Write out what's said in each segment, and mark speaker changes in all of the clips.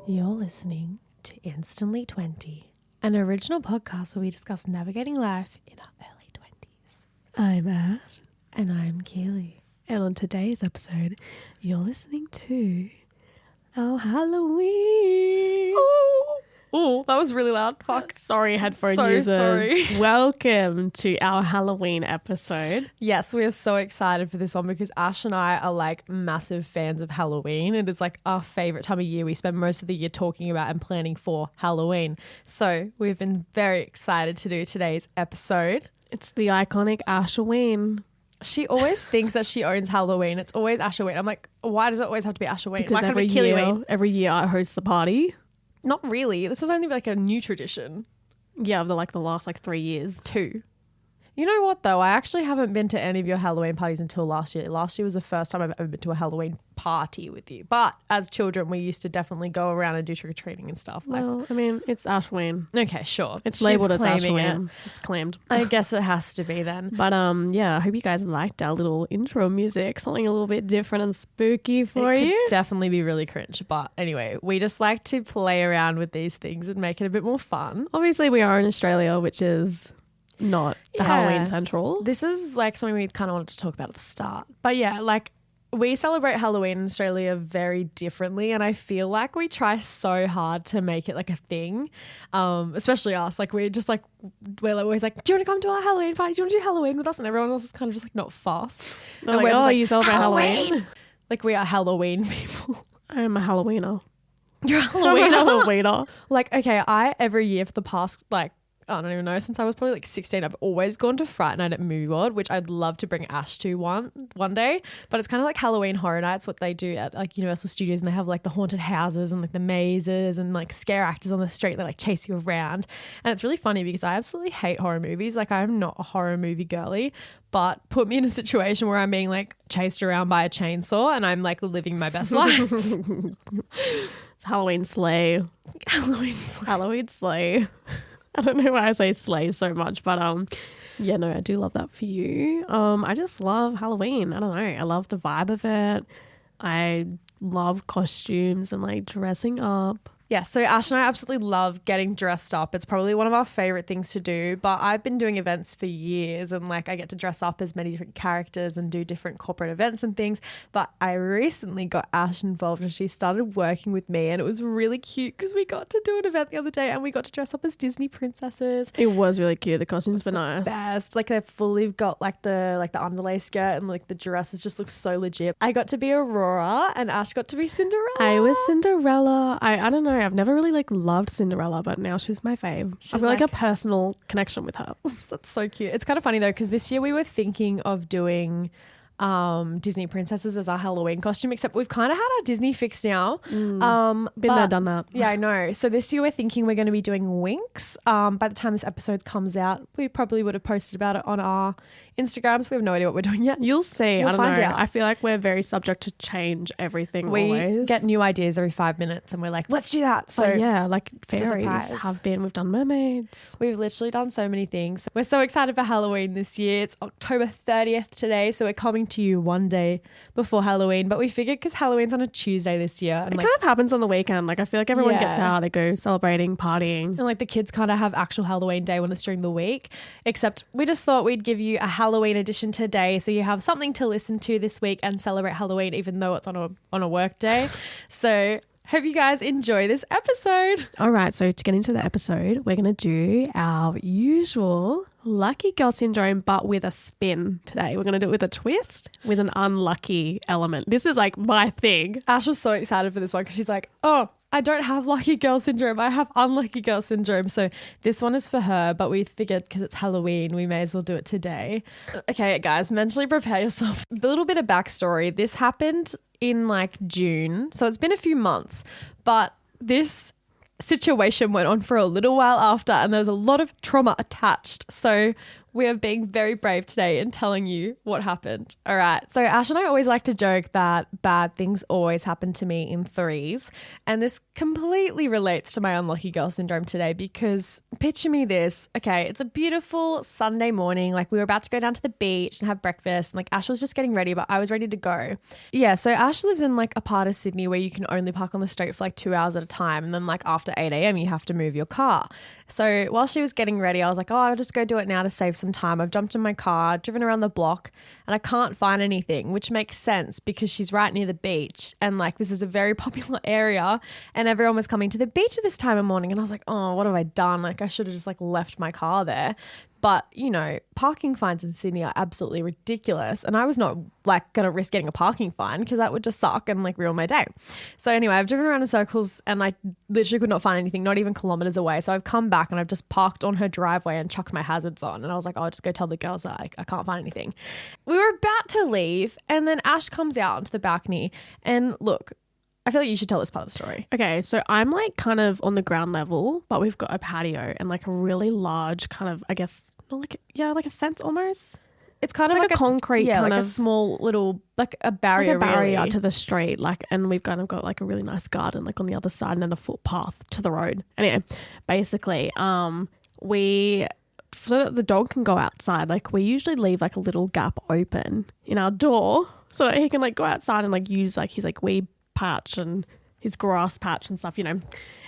Speaker 1: You're listening to Instantly 20, an original podcast where we discuss navigating life in our early 20s.
Speaker 2: I'm Ash.
Speaker 1: And I'm Keely.
Speaker 2: And on today's episode, you're listening to our Halloween.
Speaker 1: Oh, that was really loud. Fuck.
Speaker 2: Sorry, headphone
Speaker 1: So
Speaker 2: users.
Speaker 1: sorry.
Speaker 2: Welcome to our Halloween episode.
Speaker 1: Yes, we are so excited for this one because Ash and I are like massive fans of Halloween. It is like our favorite time of year. We spend most of the year talking about and planning for Halloween. So we've been very excited to do today's episode.
Speaker 2: It's the iconic Asheween.
Speaker 1: She always thinks that she owns Halloween. It's always Asheween. I'm like, why does it always have to be Asheween?
Speaker 2: Because
Speaker 1: Why can't it be
Speaker 2: every year I host the party.
Speaker 1: Not really. This was only like a new tradition.
Speaker 2: Yeah, of the last 3 years.
Speaker 1: 2. You know what though? I actually haven't been to any of your Halloween parties until last year. Last year was the first time I've ever been to a Halloween party with you. But as children, we used to definitely go around and do trick-or-treating and stuff.
Speaker 2: Well, I mean, it's Asheween.
Speaker 1: Okay, sure.
Speaker 2: It's
Speaker 1: She's
Speaker 2: labelled as
Speaker 1: claiming
Speaker 2: Asheween.
Speaker 1: it.
Speaker 2: It's claimed.
Speaker 1: I guess it has to be then.
Speaker 2: But yeah, I hope you guys liked our little intro music. Something a little bit different and spooky for
Speaker 1: It
Speaker 2: you.
Speaker 1: could definitely be really cringe. But anyway, we just like to play around with these things and make it a bit more fun.
Speaker 2: Obviously, we are in Australia, which is not the Halloween Central.
Speaker 1: This is like something we kind of wanted to talk about at the start. But yeah, like we celebrate Halloween in Australia very differently. And I feel like we try so hard to make it like a thing, especially us. Like we're just like, we're always like, do you want to come to our Halloween party? Do you want to do Halloween with us? And everyone else is kind of just like not fast.
Speaker 2: They're like,
Speaker 1: just
Speaker 2: oh, you celebrate Halloween?
Speaker 1: Like we are Halloween people.
Speaker 2: I'm a Halloweener.
Speaker 1: You're a
Speaker 2: I'm a
Speaker 1: Halloweener.
Speaker 2: Halloweener.
Speaker 1: Like, okay, I every year for the past I don't even know, since I was probably like 16, I've always gone to Fright Night at Movie World, which I'd love to bring Ash to one day. But it's kind of like Halloween Horror Nights, what they do at like Universal Studios, and they have like the haunted houses and like the mazes and like scare actors on the street that like chase you around. And it's really funny because I absolutely hate horror movies. Like I'm not a horror movie girly, but put me in a situation where I'm being like chased around by a chainsaw and I'm like living my best life.
Speaker 2: It's Halloween sleigh.
Speaker 1: Halloween slay.
Speaker 2: Halloween sleigh. I don't know why I say sleigh so much, but yeah, no, I do love that for you. I just love Halloween. I don't know. I love the vibe of it. I love costumes and like dressing up.
Speaker 1: Yeah, so Ash and I absolutely love getting dressed up. It's probably one of our favorite things to do, but I've been doing events for years and like I get to dress up as many different characters and do different corporate events and things. But I recently got Ash involved and she started working with me and it was really cute because we got to do an event the other day and we got to dress up as Disney princesses.
Speaker 2: It was really cute. The costumes were nice.
Speaker 1: Best. Like they've fully got like the underlay skirt and like the dresses just look so legit. I got to be Aurora and Ash got to be Cinderella.
Speaker 2: I was Cinderella. I don't know. I've never really like loved Cinderella, but now she's my fave. I feel like a personal connection with her.
Speaker 1: That's so cute. It's kind of funny though because this year we were thinking of doing Disney princesses as our Halloween costume, except we've kind of had our Disney fix now.
Speaker 2: Been there, done that.
Speaker 1: Yeah, I know. So this year we're thinking we're going to be doing Winx. By the time this episode comes out, we probably would have posted about it on our Instagram, so we have no idea what we're doing yet.
Speaker 2: You'll see.
Speaker 1: You'll
Speaker 2: I don't
Speaker 1: find
Speaker 2: know.
Speaker 1: out.
Speaker 2: I feel like we're very subject to change everything
Speaker 1: We
Speaker 2: always.
Speaker 1: get new ideas every 5 minutes and we're like, let's do that. So
Speaker 2: yeah, like fairies
Speaker 1: surprise.
Speaker 2: have been. We've done mermaids.
Speaker 1: we've literally done so many things. We're so excited for Halloween this year. It's October 30th today, so we're coming to you one day before Halloween. But we figured because Halloween's on a Tuesday this year. And
Speaker 2: It
Speaker 1: like,
Speaker 2: kind of happens on the weekend. Like I feel like everyone gets
Speaker 1: Yeah.
Speaker 2: out, they go celebrating, partying.
Speaker 1: and like the kids kind of have actual Halloween day when it's during the week. Except we just thought we'd give you a Halloween edition today so you have something to listen to this week and celebrate Halloween even though it's on a work day. So hope you guys enjoy this episode.
Speaker 2: All right, so to get into the episode, we're going to do our usual lucky girl syndrome, but with a spin today. We're going to do it with a twist, with an unlucky element. This is like my thing.
Speaker 1: Ash was so excited for this one because she's like, oh, I don't have lucky girl syndrome. I have unlucky girl syndrome. So this one is for her, but we figured because it's Halloween, we may as well do it today. Okay, guys, mentally prepare yourself. A little bit of backstory. This happened in like June. So it's been a few months, but this situation went on for a little while after and there was a lot of trauma attached. So we are being very brave today in telling you what happened. All right. So Ash and I always like to joke that bad things always happen to me in threes. And this completely relates to my unlucky girl syndrome today because picture me this. Okay, it's a beautiful Sunday morning. Like we were about to go down to the beach and have breakfast. And like Ash was just getting ready, but I was ready to go. Yeah, so Ash lives in like a part of Sydney where you can only park on the street for like 2 hours at a time. And then like after 8 a.m. you have to move your car. So while she was getting ready, I was like, oh, I'll just go do it now to save some time. I've jumped in my car, driven around the block, and I can't find anything, which makes sense because she's right near the beach. And like this is a very popular area and everyone was coming to the beach at this time of morning. And I was like, oh, what have I done? Like I should have just like left my car there. But, you know, parking fines in Sydney are absolutely ridiculous. And I was not like going to risk getting a parking fine because that would just suck and like ruin my day. So anyway, I've driven around in circles and I literally could not find anything, not even kilometers away. So I've come back and I've just parked on her driveway and chucked my hazards on. And I was like, oh, I'll just go tell the girls that I can't find anything. We were about to leave and then Ash comes out onto the balcony and look, I feel like you should tell this part of the story.
Speaker 2: Okay, so I'm like kind of on the ground level, but we've got a patio and like a really large kind of, I guess, not like, yeah, like a fence almost.
Speaker 1: It's kind of
Speaker 2: like a concrete
Speaker 1: yeah,
Speaker 2: kind
Speaker 1: like
Speaker 2: of
Speaker 1: a small little, like a barrier,
Speaker 2: like a barrier
Speaker 1: really.
Speaker 2: to the street. Like, and we've kind of got like a really nice garden like on the other side and then the footpath to the road. Anyway, basically, so that the dog can go outside, like we usually leave like a little gap open in our door so that he can like go outside and like use like his like wee patch and his grass patch and stuff, you know.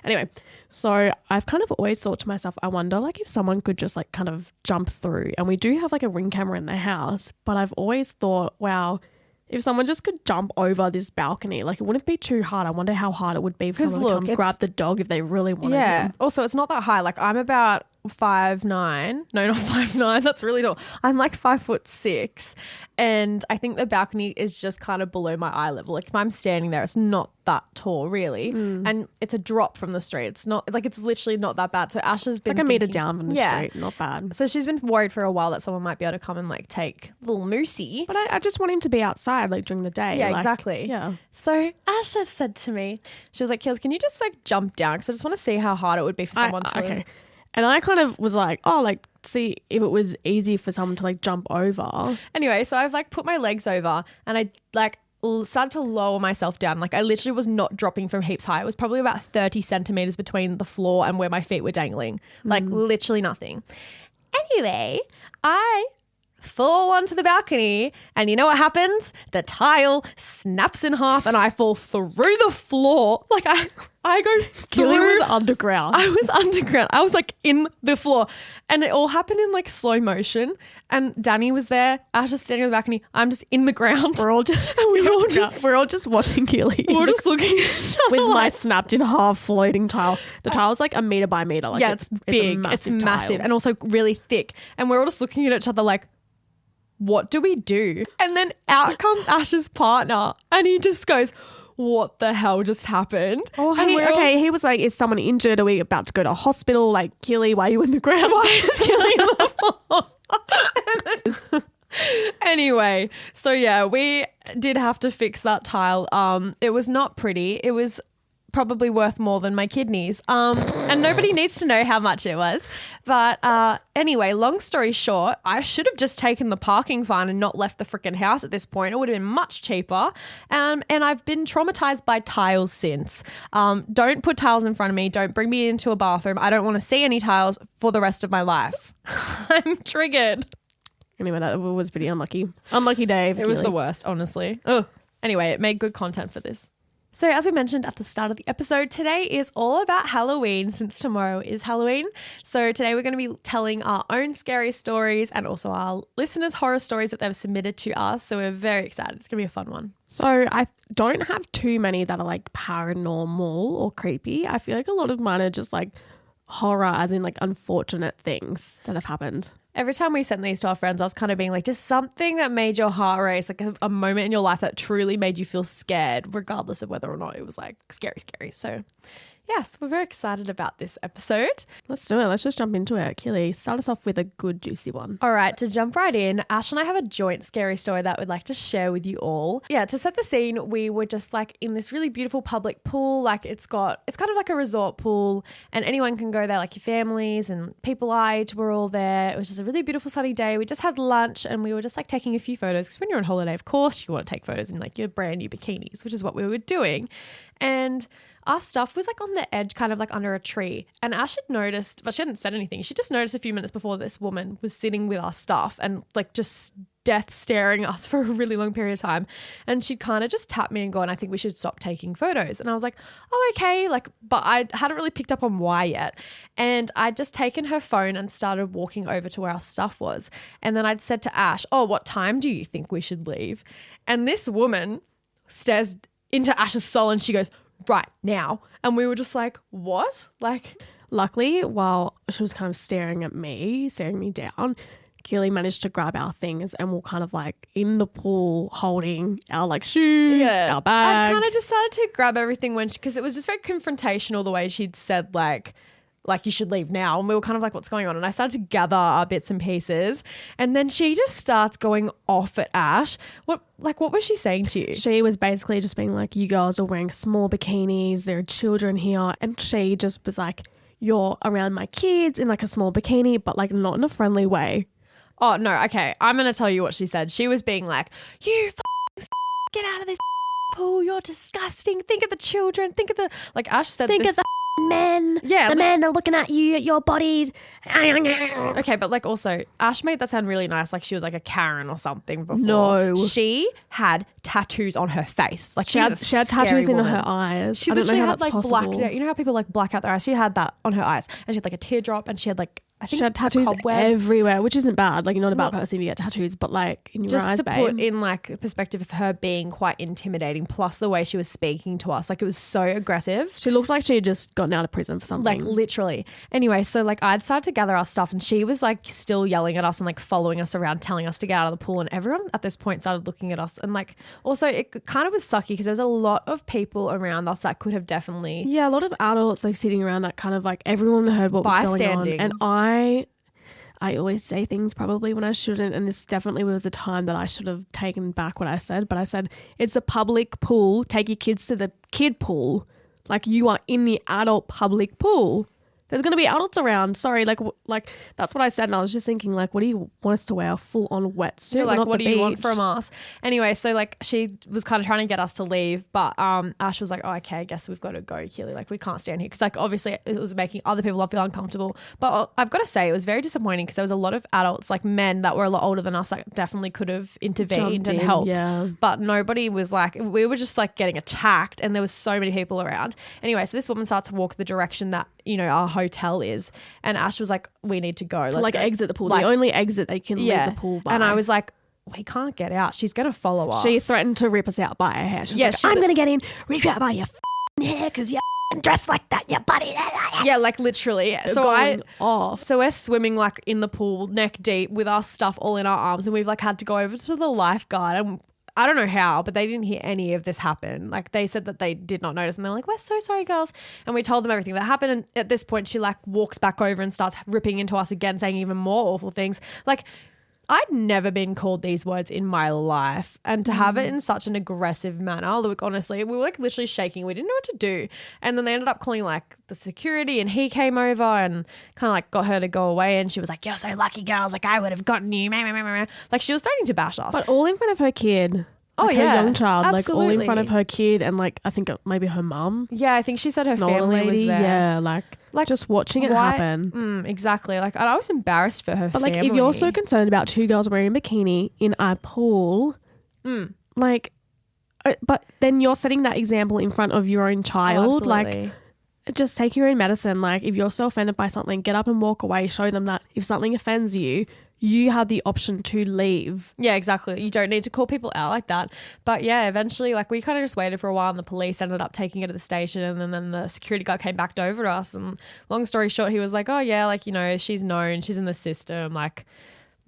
Speaker 2: Anyway, so I've kind of always thought to myself, I wonder like if someone could just like kind of jump through, and we do have like a Ring camera in the house, but I've always thought, wow, if someone just could jump over this balcony, like it wouldn't be too hard. I wonder how hard it would be for someone to come grab the dog if they really wanted him.
Speaker 1: Also, it's not that high. Like I'm about 5'9". No, not 5'9". That's really tall. I'm like 5'6", and I think the balcony is just kind of below my eye level. Like if I'm standing there, it's not that tall really, and it's a drop from the street. It's not like, it's literally not that bad. So Ash has been
Speaker 2: like a meter down from the street, not bad.
Speaker 1: So she's been worried for a while that someone might be able to come and like take little Moosey.
Speaker 2: But I just want him to be outside like during the day.
Speaker 1: Yeah,
Speaker 2: like,
Speaker 1: exactly.
Speaker 2: Yeah.
Speaker 1: So Ash has said to me, she was like, Kils, can you just like jump down? Because I just want to see how hard it would be for someone to.
Speaker 2: Okay. And I kind of was like, oh, like, see if it was easy for someone to like jump over.
Speaker 1: Anyway, so I've like put my legs over and I like started to lower myself down. Like I literally was not dropping from heaps high. It was probably about 30 centimeters between the floor and where my feet were dangling. Like literally nothing. Anyway, I fall onto the balcony and you know what happens? The tile snaps in half and I fall through the floor. Like I go
Speaker 2: Killy
Speaker 1: through.
Speaker 2: was underground.
Speaker 1: I was underground. I was like in the floor and it all happened in like slow motion, and Danny was there. Ash is standing on the balcony. I'm just in the ground.
Speaker 2: We're all just watching Keely.
Speaker 1: We're just looking at
Speaker 2: with my snapped in half floating tile. The tile's like a meter by meter. Like
Speaker 1: yeah, it's big. It's massive and also really thick. And we're all just looking at each other like, what do we do? And then out comes Ash's partner and he just goes, what the hell just happened?
Speaker 2: Oh, he was like, is someone injured? Are we about to go to hospital? Like, Keely, why are you in the ground?
Speaker 1: Why is Keely on the floor? Anyway, so yeah, we did have to fix that tile. It was not pretty. It was probably worth more than my kidneys. And nobody needs to know how much it was. But anyway, long story short, I should have just taken the parking fine and not left the freaking house at this point. It would have been much cheaper. And I've been traumatized by tiles since. Don't put tiles in front of me. Don't bring me into a bathroom. I don't want to see any tiles for the rest of my life. I'm triggered.
Speaker 2: Anyway, that was pretty unlucky. Unlucky day.
Speaker 1: It was the worst, honestly. Ugh. Anyway, it made good content for this. So as we mentioned at the start of the episode, today is all about Halloween since tomorrow is Halloween. So today we're going to be telling our own scary stories and also our listeners' horror stories that they've submitted to us. So we're very excited. It's going to be a fun one.
Speaker 2: So I don't have too many that are like paranormal or creepy. I feel like a lot of mine are just like horror, as in like unfortunate things that have happened.
Speaker 1: Every time we sent these to our friends, I was kind of being like, just something that made your heart race, like a moment in your life that truly made you feel scared, regardless of whether or not it was like scary. So yes, we're very excited about this episode.
Speaker 2: Let's do it. Let's just jump into it. Keely, start us off with a good juicy one.
Speaker 1: All right, to jump right in, Ash and I have a joint scary story that we'd like to share with you all. Yeah, to set the scene, we were just like in this really beautiful public pool. Like it's kind of like a resort pool and anyone can go there, like your families and people our age were all there. It was just a really beautiful sunny day. We just had lunch and we were just like taking a few photos because when you're on holiday, of course, you want to take photos in like your brand new bikinis, which is what we were doing. And our stuff was like on the edge, kind of like under a tree. And Ash had noticed, but she hadn't said anything. She just noticed a few minutes before this woman was sitting with our stuff and like just death staring at us for a really long period of time. And she'd kind of just tapped me and gone, I think we should stop taking photos. And I was like, oh, okay. Like, but I hadn't really picked up on why yet. And I'd just taken her phone and started walking over to where our stuff was. And then I'd said to Ash, oh, what time do you think we should leave? And this woman stares into Ash's soul and she goes, right now. And we were just like, what? Like,
Speaker 2: luckily, while she was kind of staring me down, Keely managed to grab our things and we're kind of like in the pool holding our like shoes, our bag.
Speaker 1: I kind of decided to grab everything because it was just very confrontational the way she'd said like you should leave now. And we were kind of like, what's going on? And I started to gather our bits and pieces. And then she just starts going off at Ash. What was she saying to you?
Speaker 2: She was basically just being like, you girls are wearing small bikinis. There are children here. And she just was like, you're around my kids in like a small bikini, but like not in a friendly way.
Speaker 1: Oh, no. Okay. I'm going to tell you what she said. She was being like, you get out of this pool. You're disgusting. Think of the children. Think of the, like Ash said,
Speaker 2: think of the men.
Speaker 1: Yeah.
Speaker 2: The men are looking at you, at your bodies.
Speaker 1: Okay. But like also Ash made that sound really nice. Like she was like a Karen or something before.
Speaker 2: No.
Speaker 1: She had tattoos on her face. Like she
Speaker 2: had tattoos
Speaker 1: woman.
Speaker 2: in her eyes.
Speaker 1: She
Speaker 2: I don't know how
Speaker 1: had
Speaker 2: that's
Speaker 1: like
Speaker 2: possible.
Speaker 1: blacked out. You know how people like black out their eyes? She had that on her eyes. And she had like a teardrop and she had like, I think
Speaker 2: she had tattoos everywhere, which isn't bad. Like, you're not a bad person if you get tattoos, but like in your
Speaker 1: just
Speaker 2: eyes,
Speaker 1: to
Speaker 2: babe.
Speaker 1: put in like a perspective of her being quite intimidating, plus the way she was speaking to us, like it was so aggressive.
Speaker 2: She looked like she had just gotten out of prison for something.
Speaker 1: Like literally. Anyway, so like I'd started to gather our stuff and she was like still yelling at us and like following us around, telling us to get out of the pool. And everyone at this point started looking at us. And like also it kind of was sucky because there was a lot of people around us that could have definitely.
Speaker 2: Yeah, a lot of adults like sitting around that kind of like everyone heard what was going on. And I always say things probably when I shouldn't, and this definitely was a time that I should have taken back what I said, but I said, it's a public pool. Take your kids to the kid pool. Like, you are in the adult public pool. There's going to be adults around. Sorry, like that's what I said, and I was just thinking, like, what do you want us to wear? A full-on wetsuit?
Speaker 1: You're like,
Speaker 2: what
Speaker 1: do you want from us? Anyway, so like she was kind of trying to get us to leave, but Ash was like, oh, okay, I guess we've got to go, Keely. Like, we can't stand here because like obviously it was making other people feel uncomfortable. But I've got to say, it was very disappointing because there was a lot of adults, like men that were a lot older than us, that definitely could have intervened and helped.
Speaker 2: Yeah.
Speaker 1: But nobody was like, we were just like getting attacked, and there was so many people around. Anyway, so this woman starts to walk the direction that, you know, our hotel is, and Ash was like, we need to go. Let's
Speaker 2: like
Speaker 1: go.
Speaker 2: Exit the pool.
Speaker 1: Like,
Speaker 2: the only exit they can leave the pool by.
Speaker 1: And I was like, we can't get out. She's going to follow us.
Speaker 2: She threatened to rip us out by her hair. She was like, I'm going to get in, rip you out by your hair because you're dressed like that, your body.
Speaker 1: Yeah, like literally. So
Speaker 2: off.
Speaker 1: So we're swimming like in the pool neck deep with our stuff all in our arms, and we've like had to go over to the lifeguard, and I don't know how, but they didn't hear any of this happen. Like they said that they did not notice, and they're like, we're so sorry, girls. And we told them everything that happened. And at this point, she like walks back over and starts ripping into us again, saying even more awful things. Like, I'd never been called these words in my life, and to have it in such an aggressive manner, look, honestly, we were like literally shaking. We didn't know what to do. And then they ended up calling like the security, and he came over and kind of like got her to go away. And she was like, you're so lucky, girls. Like, I would have gotten you. Like, she was starting to bash us.
Speaker 2: But all in front of her kid. Like her young child, absolutely. Like all in front of her kid, and like I think maybe her mum.
Speaker 1: Yeah, I think she said her family was there.
Speaker 2: Yeah, like just watching it happen.
Speaker 1: Exactly. Like, I was embarrassed for her
Speaker 2: But
Speaker 1: family.
Speaker 2: like, if you're so concerned about two girls wearing a bikini in a pool, like, but then you're setting that example in front of your own child. Like, just take your own medicine. Like, if you're so offended by something, get up and walk away. Show them that if something offends you, you have the option to leave.
Speaker 1: Yeah, exactly. You don't need to call people out like that. But yeah, eventually, like, we kind of just waited for a while, and the police ended up taking her to the station, and then the security guard came back over to us, and long story short, he was like, oh yeah, like, you know, she's known, she's in the system, like,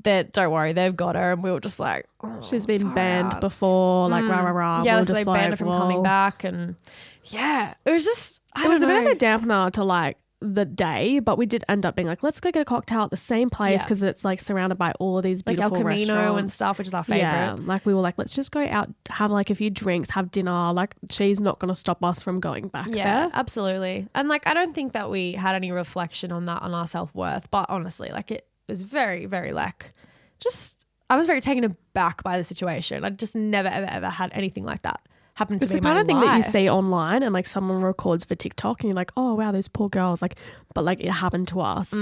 Speaker 1: don't worry, they've got her. And we were just like,
Speaker 2: she's been banned before, like rah rah rah.
Speaker 1: Yeah, so they banned her from coming back, and yeah, it was just,
Speaker 2: it was a bit of a dampener to like the day, but we did end up being like, let's go get a cocktail at the same place because it's like surrounded by all of these beautiful
Speaker 1: like El Camino
Speaker 2: restaurants
Speaker 1: and stuff, which is our favorite.
Speaker 2: Yeah, like we were like, let's just go out, have like a few drinks, have dinner. Like, she's not going to stop us from going back there.
Speaker 1: Absolutely. And like, I don't think that we had any reflection on that, on our self-worth, but honestly, like, it was very, very like, just, I was very taken aback by the situation. I just never, ever, ever had anything like that happened to
Speaker 2: It's
Speaker 1: be
Speaker 2: the
Speaker 1: my
Speaker 2: kind of thing that you
Speaker 1: life.
Speaker 2: see online and like someone records for TikTok and you're like, oh wow, those poor girls. Like, but like it happened to us.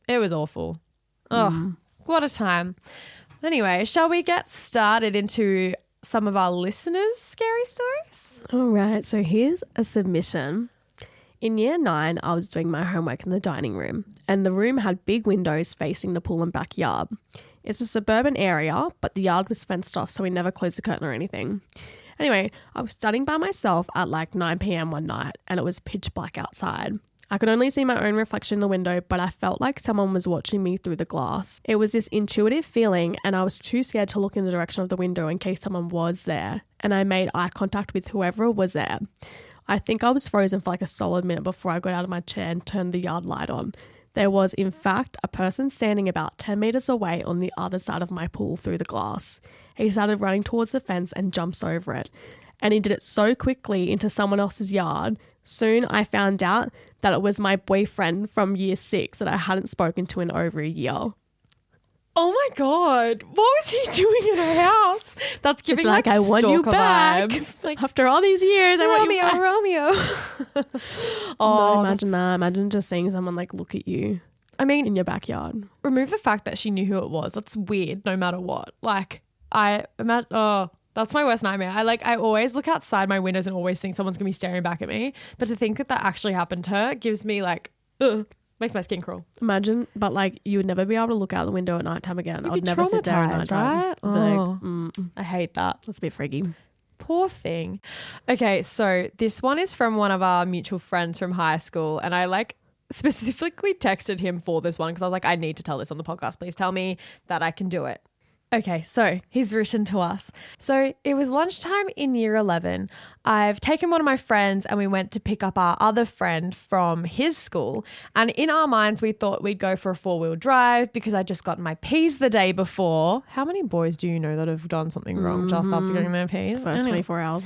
Speaker 1: It was awful. Oh, what a time. Anyway, shall we get started into some of our listeners' scary stories?
Speaker 2: All right. So here's a submission. In year 9, I was doing my homework in the dining room and the room had big windows facing the pool and backyard. It's a suburban area, but the yard was fenced off, so we never closed the curtain or anything. Anyway, I was studying by myself at like 9 p.m. one night and it was pitch black outside. I could only see my own reflection in the window, but I felt like someone was watching me through the glass. It was this intuitive feeling and I was too scared to look in the direction of the window in case someone was there, and I made eye contact with whoever was there. I think I was frozen for like a solid minute before I got out of my chair and turned the yard light on. There was, in fact, a person standing about 10 meters away on the other side of my pool through the glass. He started running towards the fence and jumps over it. And he did it so quickly into someone else's yard. Soon I found out that it was my boyfriend from year 6 that I hadn't spoken to in over a year.
Speaker 1: Oh my God. What was he doing in our house? That's giving
Speaker 2: It's like, I want you
Speaker 1: stalker
Speaker 2: back.
Speaker 1: vibes. Like,
Speaker 2: After all these years, I want you back.
Speaker 1: Romeo.
Speaker 2: No, imagine that. Imagine just seeing someone like look at you
Speaker 1: I mean,
Speaker 2: in your backyard.
Speaker 1: remove the fact that she knew who it was. That's weird no matter what. Like, that's my worst nightmare. I always look outside my windows and always think someone's going to be staring back at me. But to think that that actually happened to her gives me like, makes my skin crawl.
Speaker 2: Imagine, but like you would never be able to look out the window at nighttime again. I
Speaker 1: You'd
Speaker 2: would
Speaker 1: be
Speaker 2: never sit there at
Speaker 1: traumatized,
Speaker 2: nighttime.
Speaker 1: right?
Speaker 2: Like,
Speaker 1: I hate that.
Speaker 2: that's a bit freaky.
Speaker 1: Poor thing. Okay, so this one is from one of our mutual friends from high school, and I like specifically texted him for this one because I was like, I need to tell this on the podcast. Please tell me that I can do it. Okay, so he's written to us. So it was lunchtime in year 11. I've taken one of my friends and we went to pick up our other friend from his school. And in our minds, we thought we'd go for a 4-wheel drive because I just got my P's the day before. How many boys do you know that have done something wrong just after getting their P's?
Speaker 2: First
Speaker 1: Anyway.
Speaker 2: 24 hours.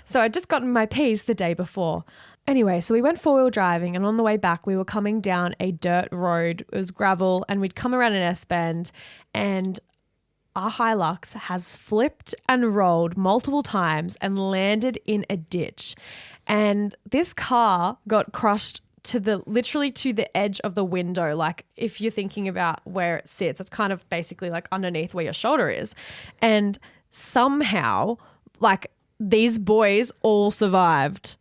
Speaker 1: So I'd just gotten my P's the day before. Anyway, so we went 4-wheel driving and on the way back we were coming down a dirt road. It was gravel and we'd come around an S-bend and our Hilux has flipped and rolled multiple times and landed in a ditch. And this car got crushed literally to the edge of the window. Like if you're thinking about where it sits, it's kind of basically like underneath where your shoulder is. And somehow like these boys all survived.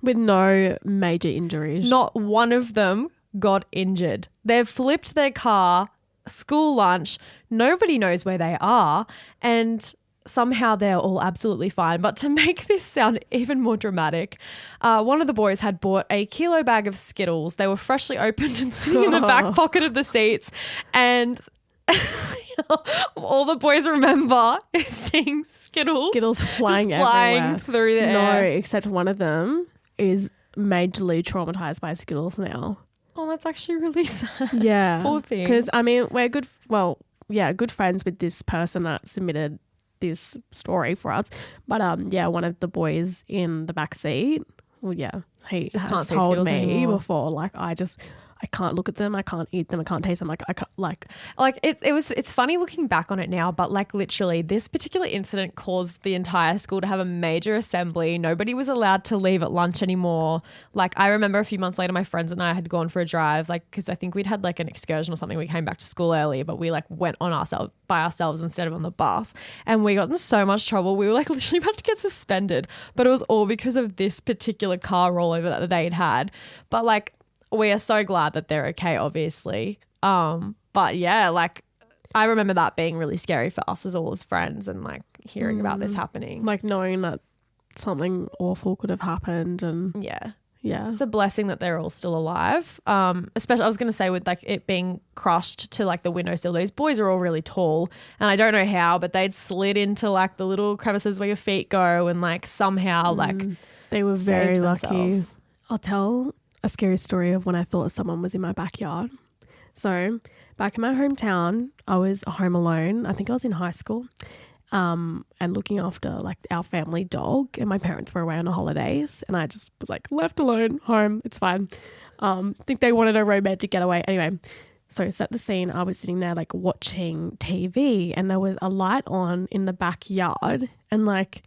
Speaker 2: With no major injuries.
Speaker 1: Not one of them got injured. They've flipped their car, school lunch, nobody knows where they are, and somehow they're all absolutely fine. But to make this sound even more dramatic, one of the boys had bought a kilo bag of Skittles. They were freshly opened and sitting in the back pocket of the seats, and all the boys remember is seeing Skittles
Speaker 2: flying
Speaker 1: just flying
Speaker 2: everywhere.
Speaker 1: through the
Speaker 2: No,
Speaker 1: air.
Speaker 2: except one of them is majorly traumatized by Skittles now.
Speaker 1: Oh, that's actually really sad.
Speaker 2: Yeah.
Speaker 1: Poor thing.
Speaker 2: Because, I mean, we're good friends with this person that submitted this story for us. But, one of the boys in the back seat, he
Speaker 1: Just
Speaker 2: has
Speaker 1: can't see
Speaker 2: told
Speaker 1: Skittles
Speaker 2: me
Speaker 1: anymore.
Speaker 2: before, like, I can't look at them, I can't eat them, I can't taste them. Like, I can't, like,
Speaker 1: it's funny looking back on it now, but like literally this particular incident caused the entire school to have a major assembly. Nobody was allowed to leave at lunch anymore. Like I remember a few months later, my friends and I had gone for a drive, like, cause I think we'd had like an excursion or something. We came back to school early, but we like went by ourselves instead of on the bus, and we got in so much trouble. We were like literally about to get suspended, but it was all because of this particular car rollover that they'd had. But like, we are so glad that they're okay, obviously. But yeah, like I remember that being really scary for us as all as friends and like hearing about this happening.
Speaker 2: like knowing that something awful could have happened. And
Speaker 1: Yeah.
Speaker 2: yeah.
Speaker 1: It's a blessing that they're all still alive. Especially I was going to say with like it being crushed to like the windowsill, these boys are all really tall and I don't know how, but they'd slid into like the little crevices where your feet go and like somehow like
Speaker 2: They were very
Speaker 1: saved
Speaker 2: lucky.
Speaker 1: themselves.
Speaker 2: I'll tell a scary story of when I thought someone was in my backyard. So back in my hometown, I was home alone. I think I was in high school, and looking after like our family dog, and my parents were away on the holidays, and I just was like left alone home. It's fine. I think they wanted a romantic getaway. Anyway, So set the scene. I was sitting there like watching TV and there was a light on in the backyard and like,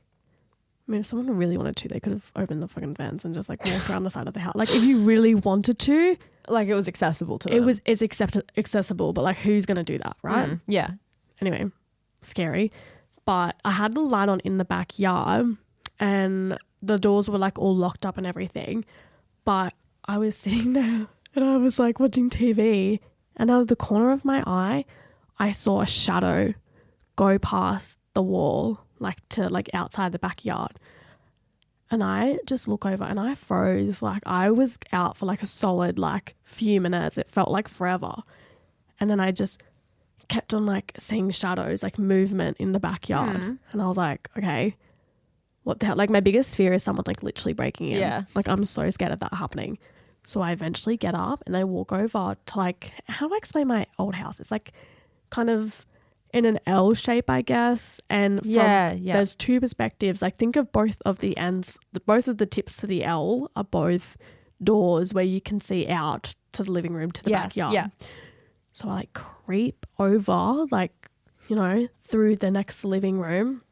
Speaker 2: I mean, if someone really wanted to, they could have opened the fucking vents and just like walked around the side of the house. Like if you really wanted to.
Speaker 1: Like it was accessible to them.
Speaker 2: It's accessible, but like who's going to do that, right?
Speaker 1: Yeah.
Speaker 2: Anyway, scary. But I had the light on in the backyard and the doors were like all locked up and everything. But I was sitting there and I was like watching TV and out of the corner of my eye, I saw a shadow go past the wall, like to like outside the backyard. And I just look over and I froze. Like I was out for like a solid like few minutes. It felt like forever. And then I just kept on like seeing shadows, like movement in the backyard. And I was like, okay, what the hell? Like my biggest fear is someone like literally breaking in.
Speaker 1: Yeah.
Speaker 2: Like I'm so scared of that happening. So I eventually get up and I walk over to like, how do I explain my old house? It's like kind of in an L shape, I guess. And from there's two perspectives. Like think of both of the ends, both of the tips to the L are both doors where you can see out to the living room to the backyard. Yeah. So I like creep over, like, you know, through the next living room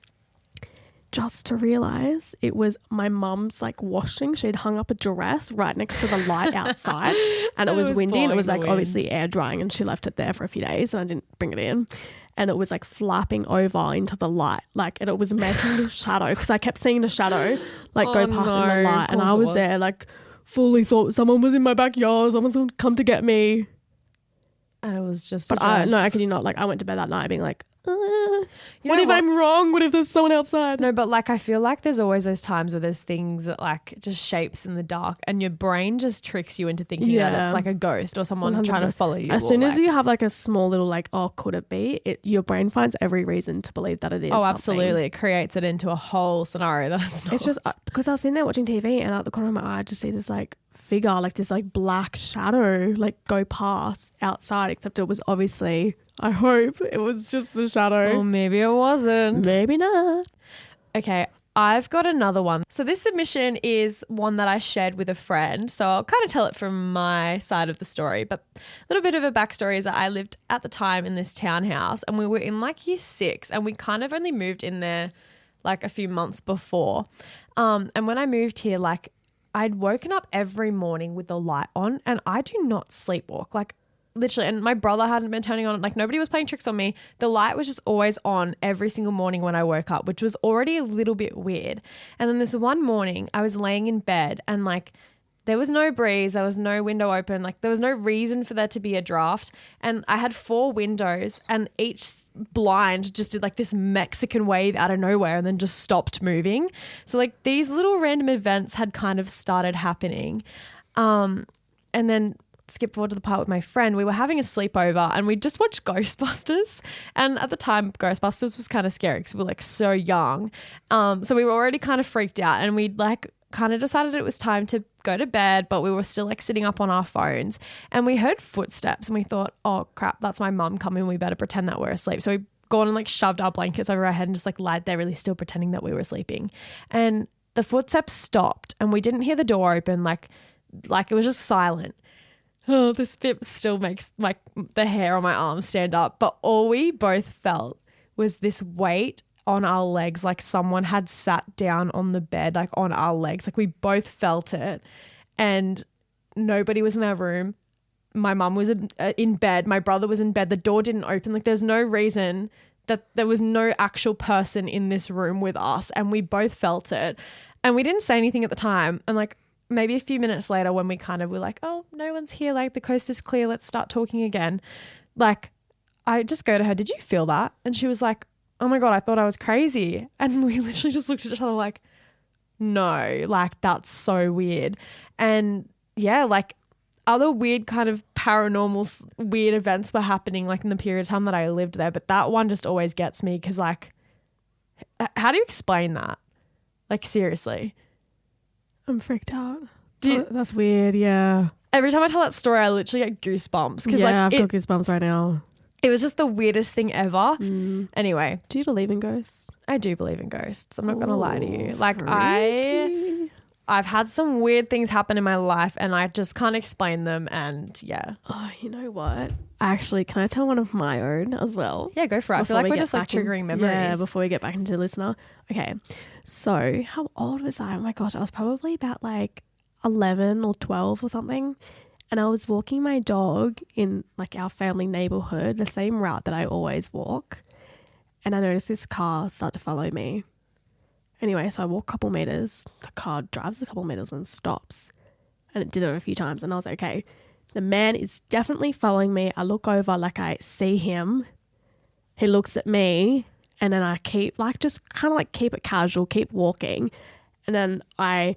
Speaker 2: just to realize it was my mum's like washing. She'd hung up a dress right next to the light outside and it was windy and it was like obviously air drying and she left it there for a few days and I didn't bring it in. And it was like flapping over into the light, like, and it was making the shadow because I kept seeing the shadow like go past in the light, and I was there like fully thought someone was in my backyard, someone's gonna come to get me,
Speaker 1: and it was just.
Speaker 2: But I kid you not, like I went to bed that night being like, what if I'm wrong? What if there's someone outside?
Speaker 1: No, but like I feel like there's always those times where there's things that like just shapes in the dark and your brain just tricks you into thinking that it's like a ghost or someone 100%. Trying to follow you.
Speaker 2: As soon as you have like a small little like, oh, could it be? Your brain finds every reason to believe that it is.
Speaker 1: Oh, absolutely. It creates it into a whole scenario that it's not.
Speaker 2: It's just because I was sitting there watching TV and out the corner of my eye I just see this like figure, like this like black shadow like go past outside, except it was obviously, I hope it was just the shadow.
Speaker 1: Or maybe it wasn't.
Speaker 2: Maybe not.
Speaker 1: Okay, I've got another one. So this submission is one that I shared with a friend. So I'll kind of tell it from my side of the story. But a little bit of a backstory is that I lived at the time in this townhouse and we were in like year 6 and we kind of only moved in there like a few months before. And when I moved here, like I'd woken up every morning with the light on and I do not sleepwalk. Like literally, and my brother hadn't been turning on, like nobody was playing tricks on me. The light was just always on every single morning when I woke up, which was already a little bit weird. And then this one morning I was laying in bed and like there was no breeze, there was no window open, like there was no reason for there to be a draft. And I had 4 windows and each blind just did like this Mexican wave out of nowhere and then just stopped moving. So like these little random events had kind of started happening. And then skip forward to the part with my friend, we were having a sleepover and we just watched Ghostbusters, and at the time Ghostbusters was kind of scary because we were like so young, so we were already kind of freaked out and we'd like kind of decided it was time to go to bed, but we were still like sitting up on our phones and we heard footsteps and we thought, oh crap, that's my mum coming, we better pretend that we're asleep. So we gone and like shoved our blankets over our head and just like lied there really still pretending that we were sleeping, and the footsteps stopped and we didn't hear the door open, like it was just silent. Oh, this bit still makes like the hair on my arm stand up. But all we both felt was this weight on our legs, like someone had sat down on the bed, like on our legs. Like we both felt it and nobody was in our room. My mum was in bed. My brother was in bed. The door didn't open. Like there's no reason that there was no actual person in this room with us, and we both felt it. And we didn't say anything at the time. And like, maybe a few minutes later when we kind of were like, oh, no one's here, like the coast is clear, let's start talking again. Like I just go to her, did you feel that? And she was like, oh my God, I thought I was crazy. And we literally just looked at each other like, no, like that's so weird. And yeah, like other weird kind of paranormal weird events were happening like in the period of time that I lived there. But that one just always gets me because like, how do you explain that? Like seriously.
Speaker 2: I'm freaked out. That's weird, yeah.
Speaker 1: Every time I tell that story, I literally get goosebumps.
Speaker 2: Yeah, like, I've got goosebumps right now.
Speaker 1: It was just the weirdest thing ever. Anyway.
Speaker 2: Do you believe in ghosts?
Speaker 1: I do believe in ghosts. I'm not going to lie to you. Like I I've had some weird things happen in my life and I just can't explain them. And yeah.
Speaker 2: Oh, you know what? Actually, can I tell one of my own as well?
Speaker 1: Yeah, go for it. I feel like we're just like triggering memories.
Speaker 2: Yeah, before we get back into listener. Okay. So how old was I? Oh my gosh, I was probably about like 11 or 12 or something. And I was walking my dog in like our family neighborhood, the same route that I always walk. And I noticed this car start to follow me. Anyway, so I walk a couple meters. The car drives a couple meters and stops. And it did it a few times. And I was like, okay, the man is definitely following me. I look over, like I see him. He looks at me. And then I keep like, just kind of like keep it casual, keep walking. And then I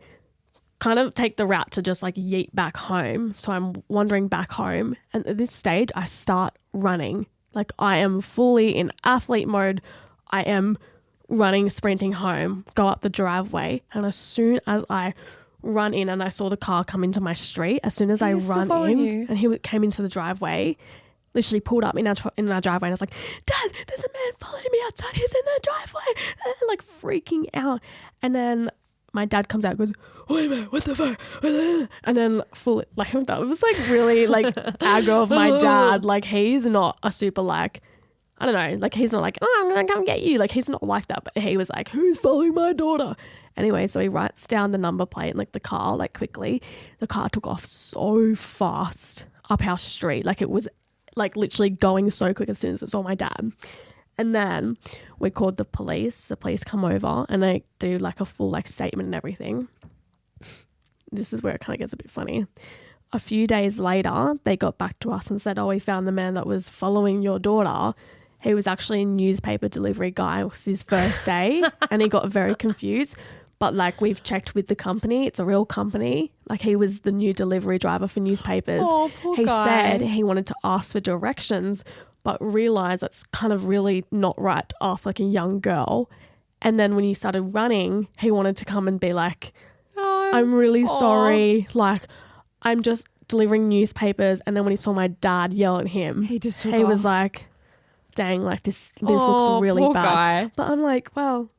Speaker 2: kind of take the route to just like yeet back home. So I'm wandering back home. And at this stage, I start running. Like I am fully in athlete mode. I am running, sprinting home, go up the driveway. And as soon as I run in and I saw the car come into my street, as soon as I run in and he came into the driveway, literally pulled up in our driveway, and I was like, Dad, there's a man following me outside. He's in the driveway. And like freaking out. And then my dad comes out and goes, wait a minute, what the fuck? And then fully, like, that was like really like aggro of my dad. Like he's not a super like, I don't know, like he's not like, oh, I'm going to come get you. Like he's not like that, but he was like, who's following my daughter? Anyway, so he writes down the number plate and like the car, like quickly. The car took off so fast up our street. Like it was like literally going so quick as soon as it saw my dad. And then we called the police. The police come over and they do like a full like statement and everything. This is where it kind of gets a bit funny. A few days later, they got back to us and said, oh, we found the man that was following your daughter. He was actually a newspaper delivery guy. It was his first day and he got very confused. But like we've checked with the company. It's a real company. Like he was the new delivery driver for newspapers.
Speaker 1: Oh, poor
Speaker 2: he
Speaker 1: guy.
Speaker 2: said he wanted to ask for directions, but realised that's kind of really not right to ask like a young girl. And then when you started running, he wanted to come and be like, I'm really sorry. Like I'm just delivering newspapers. And then when he saw my dad yell at him,
Speaker 1: he
Speaker 2: was like, dang, like this looks really
Speaker 1: poor
Speaker 2: bad.
Speaker 1: Guy.
Speaker 2: But I'm like, well,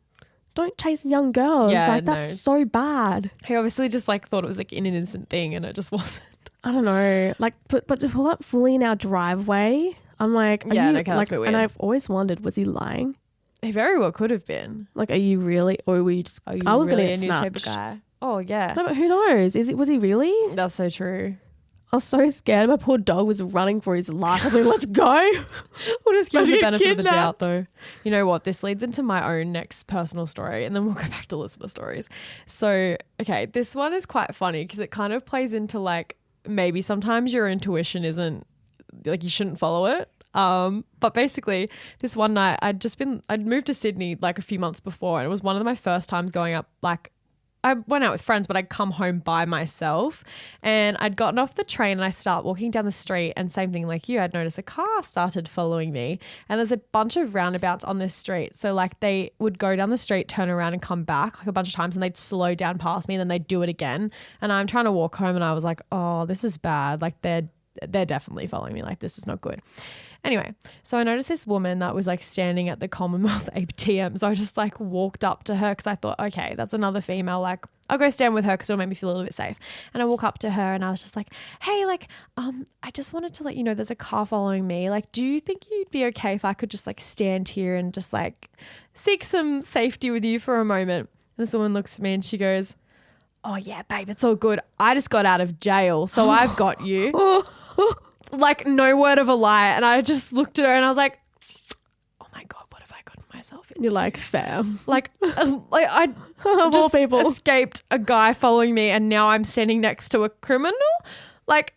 Speaker 2: don't chase young girls.
Speaker 1: Yeah,
Speaker 2: like that's so bad.
Speaker 1: He obviously just like thought it was like an innocent thing and it just wasn't.
Speaker 2: I don't know. Like, but to pull up fully in our driveway, I'm like,
Speaker 1: yeah,
Speaker 2: you,
Speaker 1: okay, that's
Speaker 2: like,
Speaker 1: a bit weird.
Speaker 2: and I've always wondered, was he lying?
Speaker 1: He very well could have been.
Speaker 2: Like, are you really, or were you just?
Speaker 1: I
Speaker 2: was
Speaker 1: really
Speaker 2: gonna get
Speaker 1: a newspaper
Speaker 2: snatched.
Speaker 1: guy. Oh yeah.
Speaker 2: No, but who knows? Was he really?
Speaker 1: That's so true.
Speaker 2: I was so scared. My poor dog was running for his life. I was like, let's go.
Speaker 1: We'll just give him the benefit of the
Speaker 2: kidnapped.
Speaker 1: doubt though. You know what? This leads into my own next personal story and then we'll go back to listener stories. So, okay, this one is quite funny because it kind of plays into like maybe sometimes your intuition isn't like you shouldn't follow it. But basically this one night I'd moved to Sydney like a few months before and it was one of my first times going up. Like I went out with friends, but I'd come home by myself and I'd gotten off the train and I start walking down the street and same thing like you, I'd noticed a car started following me and there's a bunch of roundabouts on this street. So like they would go down the street, turn around and come back like a bunch of times and they'd slow down past me and then they'd do it again. And I'm trying to walk home and I was like, oh, this is bad. Like they're definitely following me. Like this is not good. Anyway, so I noticed this woman that was like standing at the Commonwealth ATM. So I just like walked up to her because I thought, okay, that's another female. Like I'll go stand with her because it'll make me feel a little bit safe. And I walk up to her and I was just like, hey, like, I just wanted to let you know there's a car following me. Like, do you think you'd be okay if I could just like stand here and just like seek some safety with you for a moment? And this woman looks at me and she goes, oh yeah, babe, it's all good. I just got out of jail, so I've got you. Like no word of a lie. And I just looked at her and I was like, oh my God, what have I gotten myself into?
Speaker 2: You're like, fair.
Speaker 1: Like I just escaped a guy following me and now I'm standing next to a criminal. Like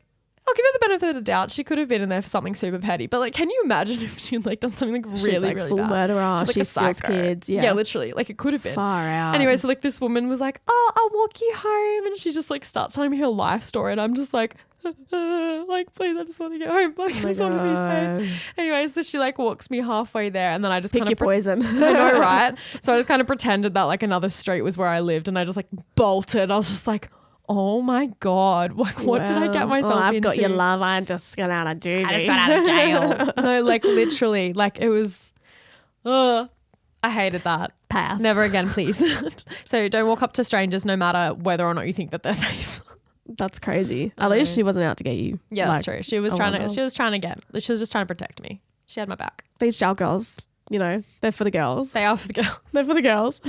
Speaker 1: I'll give her the benefit of the doubt. She could have been in there for something super petty. But like, can you imagine if she'd like done something like really,
Speaker 2: she's like
Speaker 1: really
Speaker 2: full
Speaker 1: bad?
Speaker 2: murderer.
Speaker 1: She's like
Speaker 2: she
Speaker 1: a
Speaker 2: steals
Speaker 1: psycho.
Speaker 2: kids. Yeah.
Speaker 1: Yeah, literally. Like it could have been.
Speaker 2: Far out.
Speaker 1: Anyway, so like this woman was like, oh, I'll walk you home. And she just like starts telling me her life story. And I'm just like, like, please, I just want to get home. Like, I just want to be safe. Anyway, so she like walks me halfway there and then I just
Speaker 2: Pick
Speaker 1: kind
Speaker 2: your
Speaker 1: of
Speaker 2: poison.
Speaker 1: I know, right? So I just kind of pretended that like another street was where I lived and I just like bolted. I was just like, oh my God, like what did I get myself into?
Speaker 2: I've got your love. I just got out of juvie.
Speaker 1: I just got out of jail. No, like literally, like it was, I hated that.
Speaker 2: Pass.
Speaker 1: Never again, please. So don't walk up to strangers no matter whether or not you think that they're safe.
Speaker 2: That's crazy. At least she wasn't out to get you.
Speaker 1: Yeah, that's true. She was trying to just trying to protect me. She had my back.
Speaker 2: These jail girls, you know, they're for the girls.
Speaker 1: They are for the girls.
Speaker 2: They're for the girls.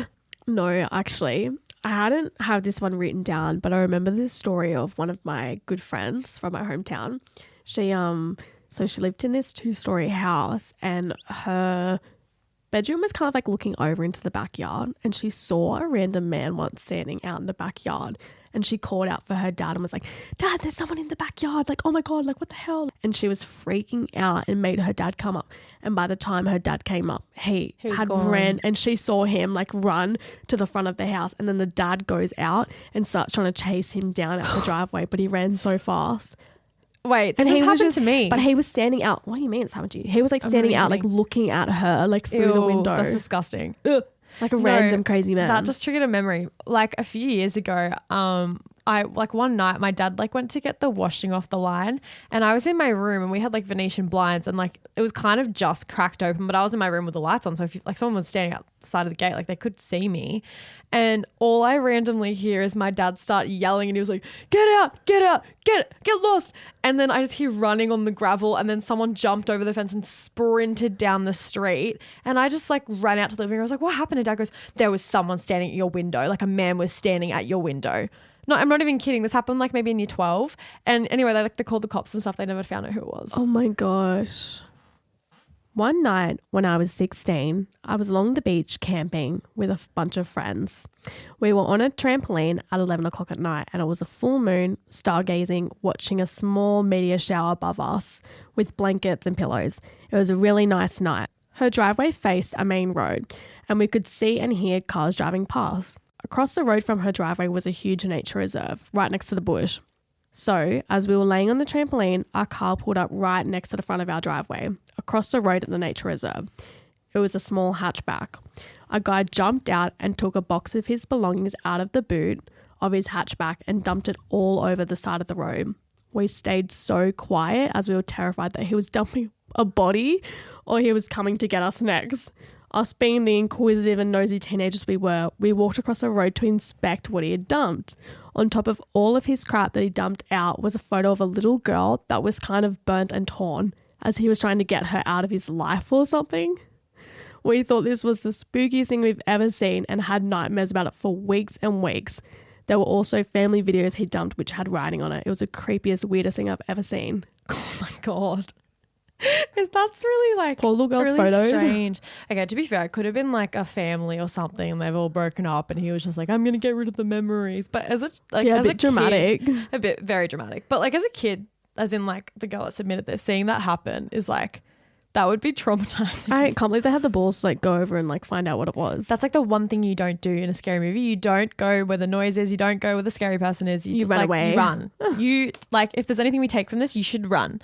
Speaker 2: No, actually, I hadn't had this one written down, but I remember this story of one of my good friends from my hometown. So she lived in this 2-story house, and her bedroom was kind of like looking over into the backyard, and she saw a random man once standing out in the backyard, and she called out for her dad and was like, "Dad, there's someone in the backyard. Like, oh my God, like what the hell?" And she was freaking out and made her dad come up. And by the time her dad came up, he had ran, and she saw him like run to the front of the house. And then the dad goes out and starts trying to chase him down out the driveway, but he ran so fast.
Speaker 1: Wait, this has happened to me.
Speaker 2: But he was standing out. What do you mean it's happened to you? He was like standing out, like looking at her, like through the window.
Speaker 1: That's disgusting. Ugh.
Speaker 2: Like a random crazy man.
Speaker 1: That just triggered a memory. Like a few years ago, I like one night my dad like went to get the washing off the line, and I was in my room, and we had like Venetian blinds, and like it was kind of just cracked open, but I was in my room with the lights on, so if like someone was standing outside of the gate, like they could see me. And all I randomly hear is my dad start yelling, and he was like, get out, get lost. And then I just hear running on the gravel, and then someone jumped over the fence and sprinted down the street. And I just like ran out to the living room. I was like, what happened? And Dad goes, there was someone standing at your window. Like a man was standing at your window. No, I'm not even kidding. This happened like maybe in year 12. And anyway, they called the cops and stuff. They never found out who it was.
Speaker 2: Oh my gosh. One night when I was 16, I was along the beach camping with a bunch of friends. We were on a trampoline at 11 o'clock at night, and it was a full moon, stargazing, watching a small meteor shower above us with blankets and pillows. It was a really nice night. Her driveway faced a main road, and we could see and hear cars driving past. Across the road from her driveway was a huge nature reserve right next to the bush. So, as we were laying on the trampoline, our car pulled up right next to the front of our driveway, across the road at the nature reserve. It was a small hatchback. A guy jumped out and took a box of his belongings out of the boot of his hatchback and dumped it all over the side of the road. We stayed so quiet as we were terrified that he was dumping a body or he was coming to get us next. Us being the inquisitive and nosy teenagers we were, we walked across the road to inspect what he had dumped. On top of all of his crap that he dumped out was a photo of a little girl that was kind of burnt and torn, as he was trying to get her out of his life or something. We thought this was the spookiest thing we've ever seen and had nightmares about it for weeks and weeks. There were also family videos he dumped which had writing on it. It was the creepiest, weirdest thing I've ever seen.
Speaker 1: Oh my God. That's really like
Speaker 2: poor little girl's
Speaker 1: really
Speaker 2: photos.
Speaker 1: Strange. Okay, to be fair, it could have been like a family or something, and they've all broken up, and he was just like, "I'm gonna get rid of the memories." But as a like,
Speaker 2: yeah,
Speaker 1: as
Speaker 2: a bit dramatic,
Speaker 1: a bit very dramatic. But like as a kid, as in like the girl that submitted this, seeing that happen is like that would be traumatizing.
Speaker 2: I can't believe they had the balls to like go over and like find out what it was.
Speaker 1: That's like the one thing you don't do in a scary movie. You don't go where the noise is. You don't go where the scary person is. You just
Speaker 2: run
Speaker 1: like
Speaker 2: away.
Speaker 1: Run. You like if there's anything we take from this, you should run.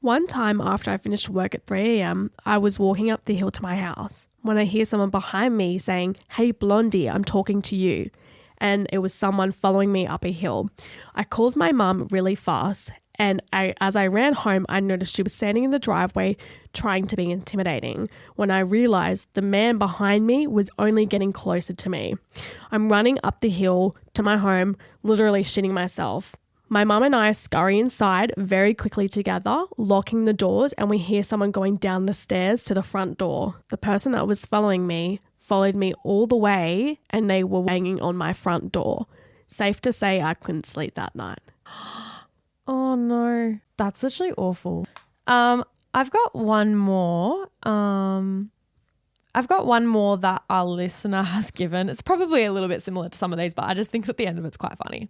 Speaker 2: One time after I finished work at 3 a.m, I was walking up the hill to my house when I hear someone behind me saying, "Hey Blondie, I'm talking to you." And it was someone following me up a hill. I called my mum really fast, and as I ran home, I noticed she was standing in the driveway trying to be intimidating when I realized the man behind me was only getting closer to me. I'm running up the hill to my home, literally shitting myself. My mum and I scurry inside very quickly together, locking the doors, and we hear someone going down the stairs to the front door. The person that was following me followed me all the way, and they were banging on my front door. Safe to say I couldn't sleep that night.
Speaker 1: Oh no, that's literally awful. I've got one more. I've got one more that our listener has given. It's probably a little bit similar to some of these, but I just think at the end of it's quite funny.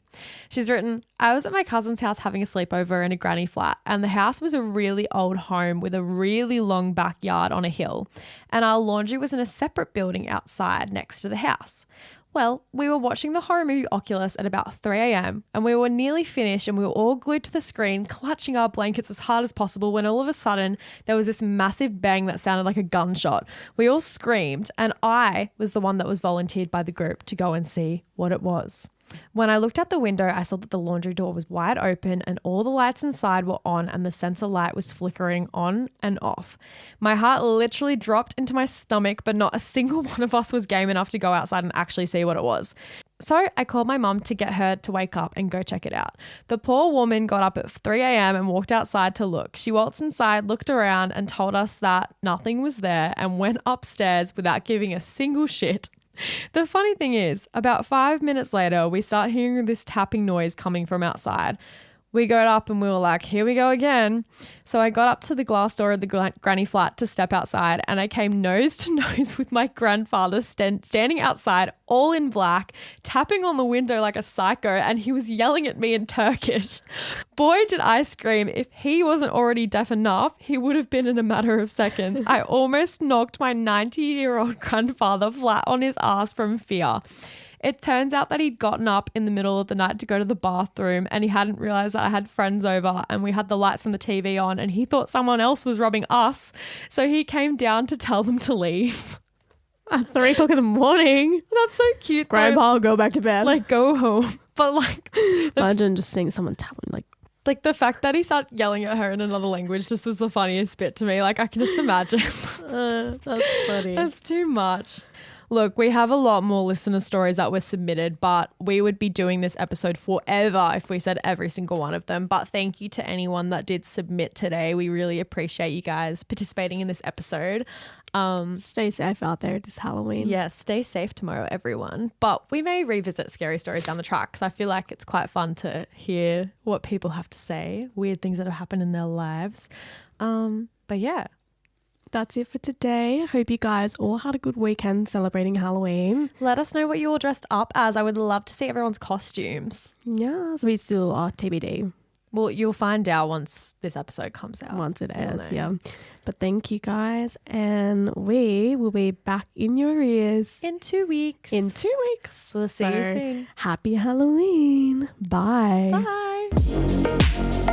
Speaker 1: She's written, I was at my cousin's house having a sleepover in a granny flat, and the house was a really old home with a really long backyard on a hill, and our laundry was in a separate building outside next to the house. Well, we were watching the horror movie Oculus at about 3 a.m. and we were nearly finished and we were all glued to the screen, clutching our blankets as hard as possible when all of a sudden there was this massive bang that sounded like a gunshot. We all screamed and I was the one that was volunteered by the group to go and see what it was. When I looked out the window, I saw that the laundry door was wide open and all the lights inside were on and the sensor light was flickering on and off. My heart literally dropped into my stomach, but not a single one of us was game enough to go outside and actually see what it was. So I called my mum to get her to wake up and go check it out. The poor woman got up at 3 a.m. and walked outside to look. She waltzed inside, looked around and told us that nothing was there and went upstairs without giving a single shit. The funny thing is, about 5 minutes later, we start hearing this tapping noise coming from outside. We got up and we were like, here we go again. So I got up to the glass door of the granny flat to step outside and I came nose to nose with my grandfather standing outside all in black, tapping on the window like a psycho, and he was yelling at me in Turkish. Boy, did I scream. If he wasn't already deaf enough, he would have been in a matter of seconds. I almost knocked my 90-year-old grandfather flat on his ass from fear. It turns out that he'd gotten up in the middle of the night to go to the bathroom and he hadn't realized that I had friends over and we had the lights from the TV on and he thought someone else was robbing us. So he came down to tell them to leave.
Speaker 2: At 3 o'clock in the morning.
Speaker 1: That's so cute.
Speaker 2: Grandpa, go back to bed.
Speaker 1: Like, go home. But like,
Speaker 2: imagine just seeing someone tapping
Speaker 1: like the fact that he started yelling at her in another language just was the funniest bit to me. Like, I can just imagine.
Speaker 2: That's funny.
Speaker 1: That's too much. Look, we have a lot more listener stories that were submitted, but we would be doing this episode forever if we said every single one of them. But thank you to anyone that did submit today. We really appreciate you guys participating in this episode.
Speaker 2: Stay safe out there this Halloween.
Speaker 1: Yes, stay safe tomorrow, everyone. But we may revisit scary stories down the track because I feel like it's quite fun to hear what people have to say, weird things that have happened in their lives. But yeah.
Speaker 2: That's it for today. I hope you guys all had a good weekend celebrating Halloween.
Speaker 1: Let us know what you all dressed up as. I would love to see everyone's costumes.
Speaker 2: Yes, we still are TBD.
Speaker 1: Well, you'll find out once this episode comes out.
Speaker 2: Once it airs, yeah. But thank you guys. And we will be back in your ears.
Speaker 1: In 2 weeks.
Speaker 2: In 2 weeks.
Speaker 1: We'll see you soon.
Speaker 2: Happy Halloween. Bye.
Speaker 1: Bye.